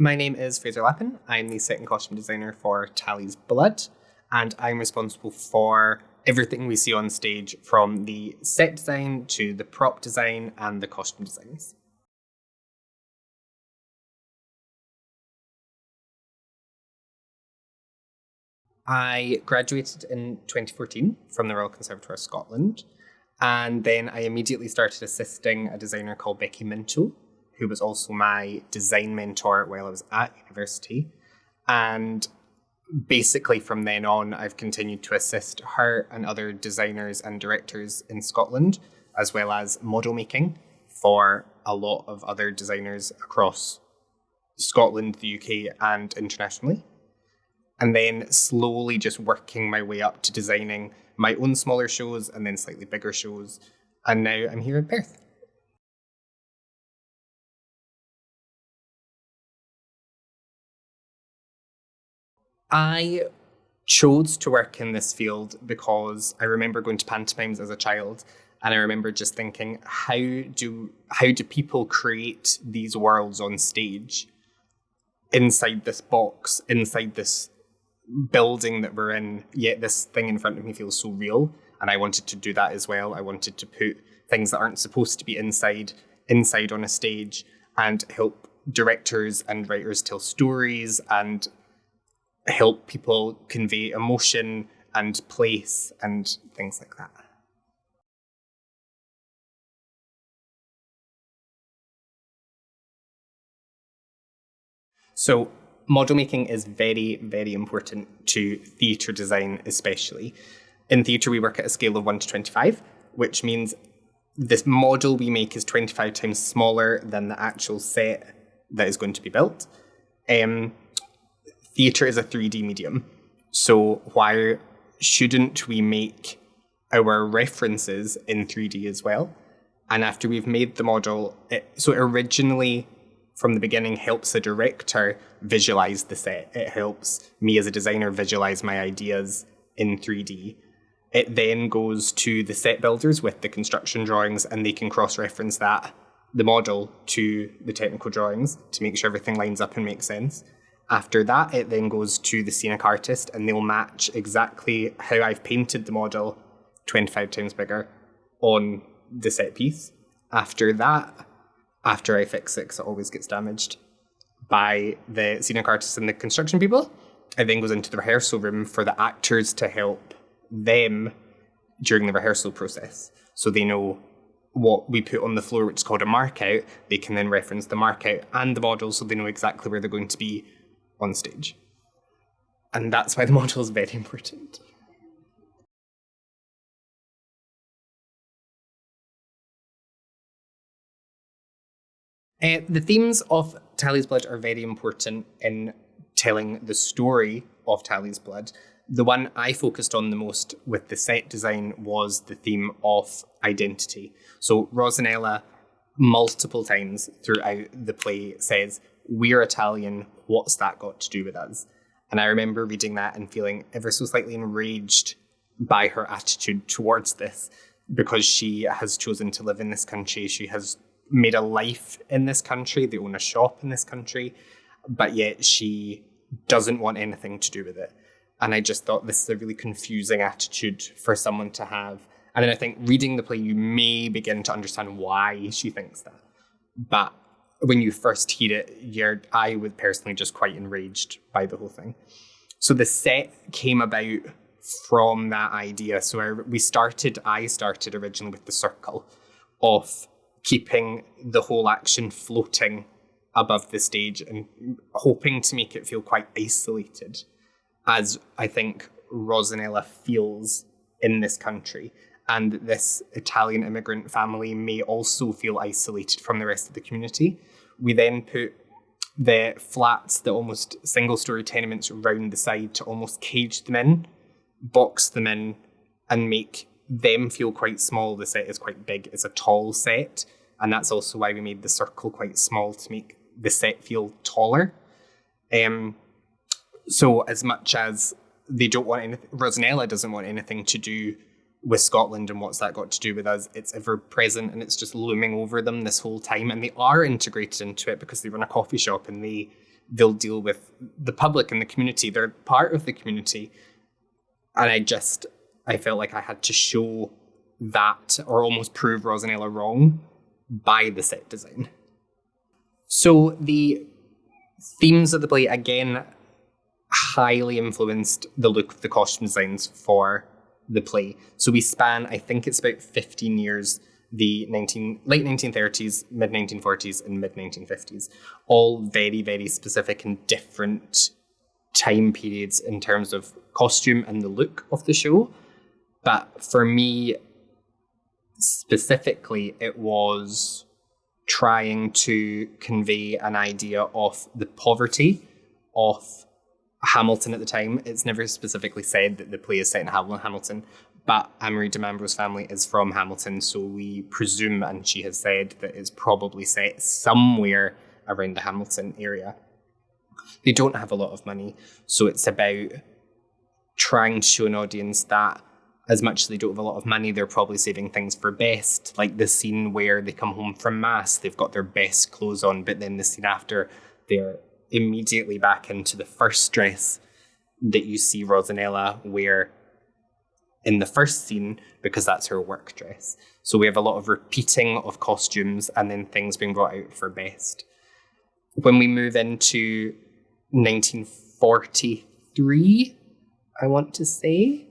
My name is Fraser Lappin. I'm the set and costume designer for Tally's Blood, and I'm responsible for everything we see on stage, from the set design to the prop design and the costume designs. I graduated in 2014 from the Royal Conservatoire of Scotland, and then I immediately started assisting a designer called Becky Minto, who was also my design mentor while I was at university. And basically from then on, I've continued to assist her and other designers and directors in Scotland, as well as model making for a lot of other designers across Scotland, the UK, and internationally. And then slowly just working my way up to designing my own smaller shows and then slightly bigger shows. And now I'm here in Perth. I chose to work in this field because I remember going to pantomimes as a child, and I remember just thinking, how do people create these worlds on stage inside this box, inside this building that we're in, yet this thing in front of me feels so real. And I wanted to do that as well. I wanted to put things that aren't supposed to be inside on a stage and help directors and writers tell stories and help people convey emotion and place and things like that. So model making is very, very important to theatre design, especially. In theatre, we work at a scale of 1 to 25, which means this model we make is 25 times smaller than the actual set that is going to be built. Theatre is a 3D medium, so why shouldn't we make our references in 3D as well? And after we've made the model, it originally, from the beginning, helps the director visualize the set. It helps me as a designer visualize my ideas in 3D. It then goes to the set builders with the construction drawings, and they can cross-reference the model to the technical drawings to make sure everything lines up and makes sense. After that, it then goes to the scenic artist, and they'll match exactly how I've painted the model 25 times bigger on the set piece. After that, after I fix it, because it always gets damaged by the scenic artists and the construction people, it then goes into the rehearsal room for the actors to help them during the rehearsal process. So they know what we put on the floor, which is called a mark out. They can then reference the mark out and the model, so they know exactly where they're going to be on stage. And that's why the model is very important. The themes of Tally's Blood are very important in telling the story of Tally's Blood. The one I focused on the most with the set design was the theme of identity. So Rosanella, multiple times throughout the play, says, "We're Italian, what's that got to do with us?" And I remember reading that and feeling ever so slightly enraged by her attitude towards this, because she has chosen to live in this country. She has made a life in this country. They own a shop in this country, but yet she doesn't want anything to do with it. And I just thought this is a really confusing attitude for someone to have. And then I think reading the play, you may begin to understand why she thinks that. But when you first hear it, I was personally just quite enraged by the whole thing. So the set came about from that idea. So I started originally with the circle of keeping the whole action floating above the stage and hoping to make it feel quite isolated, as I think Rosanella feels in this country. And this Italian immigrant family may also feel isolated from the rest of the community. We then put the flats, the almost single-story tenements around the side to almost cage them in, box them in, and make them feel quite small. The set is quite big. It's a tall set, and that's also why we made the circle quite small, to make the set feel taller. So as much as they don't want anything, Rosanella doesn't want anything to do with Scotland and what's that got to do with us, it's ever present and it's just looming over them this whole time. And they are integrated into it because they run a coffee shop and they they'll deal with the public and the community. They're part of the community. And I felt like I had to show that, or almost prove Rosanella wrong by the set design. So the themes of the play, again, highly influenced the look of the costume designs for the play. So we span, I think it's about 15 years, the late 1930s, mid 1940s, and mid 1950s, all very, very specific and different time periods in terms of costume and the look of the show. But for me, specifically, it was trying to convey an idea of the poverty of Hamilton at the time. It's never specifically said that the play is set in Hamilton, but Anne-Marie de Mambro's family is from Hamilton, so we presume, and she has said, that it's probably set somewhere around the Hamilton area. They don't have a lot of money, so it's about trying to show an audience that as much as they don't have a lot of money, they're probably saving things for best. Like the scene where they come home from Mass, they've got their best clothes on, but then the scene after, they're immediately back into the first dress that you see Rosanella wear in the first scene, because that's her work dress. So we have a lot of repeating of costumes and then things being brought out for best. When we move into 1943, I want to say,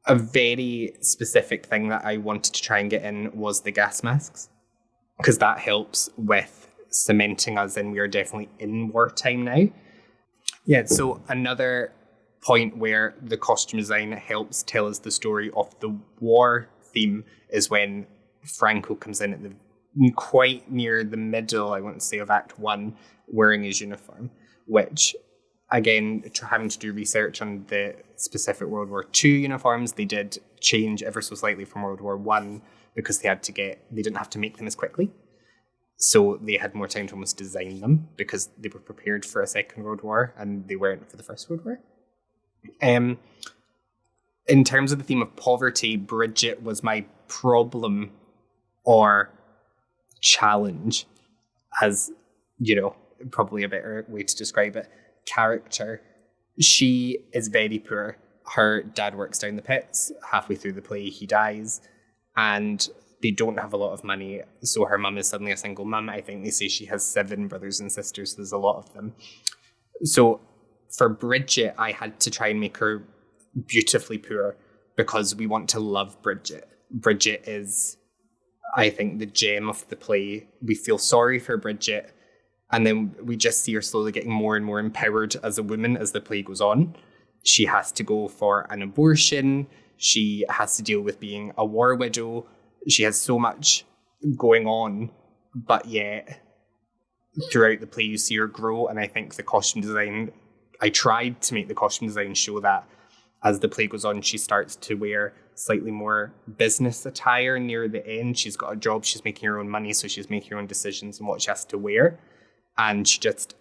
a very specific thing that I wanted to try and get in was the gas masks, because that helps with cementing us in. We are definitely in wartime now. Yeah, so another point where the costume design helps tell us the story of the war theme is when Franco comes in at the quite near the middle, I want to say, of Act 1, wearing his uniform, which, again, having to do research on the specific World War II uniforms, they did change ever so slightly from World War I because they didn't have to make them as quickly. So they had more time to almost design them because they were prepared for a Second World War and they weren't for the First World War. In terms of the theme of poverty, Bridget was my problem or challenge, as, probably a better way to describe it, character. She is very poor. Her dad works down the pits. Halfway through the play, he dies, and they don't have a lot of money, so her mum is suddenly a single mum. I think they say she has 7 brothers and sisters, so there's a lot of them. So for Bridget, I had to try and make her beautifully poor because we want to love Bridget. Bridget is, I think, the gem of the play. We feel sorry for Bridget, and then we just see her slowly getting more and more empowered as a woman as the play goes on. She has to go for an abortion. She has to deal with being a war widow. She has so much going on, but yet throughout the play you see her grow. And I think the costume design, I tried to make the costume design show that as the play goes on, she starts to wear slightly more business attire near the end. She's got a job, she's making her own money, so she's making her own decisions on what she has to wear. And she just,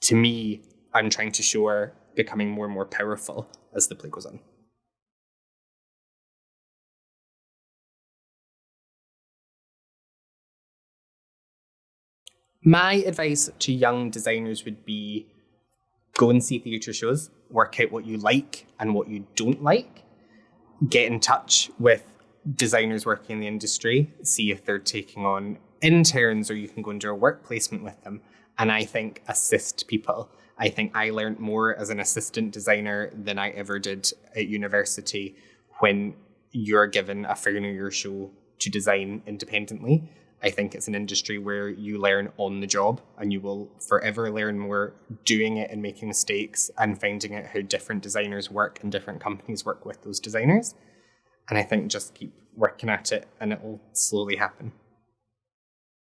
to me, I'm trying to show her becoming more and more powerful as the play goes on. My advice to young designers would be go and see theatre shows, work out what you like and what you don't like, get in touch with designers working in the industry, see if they're taking on interns or you can go and do a work placement with them. And I think assist people. I think I learned more as an assistant designer than I ever did at university when you're given a final year show to design independently. I think it's an industry where you learn on the job and you will forever learn more doing it and making mistakes and finding out how different designers work and different companies work with those designers. And I think just keep working at it and it will slowly happen.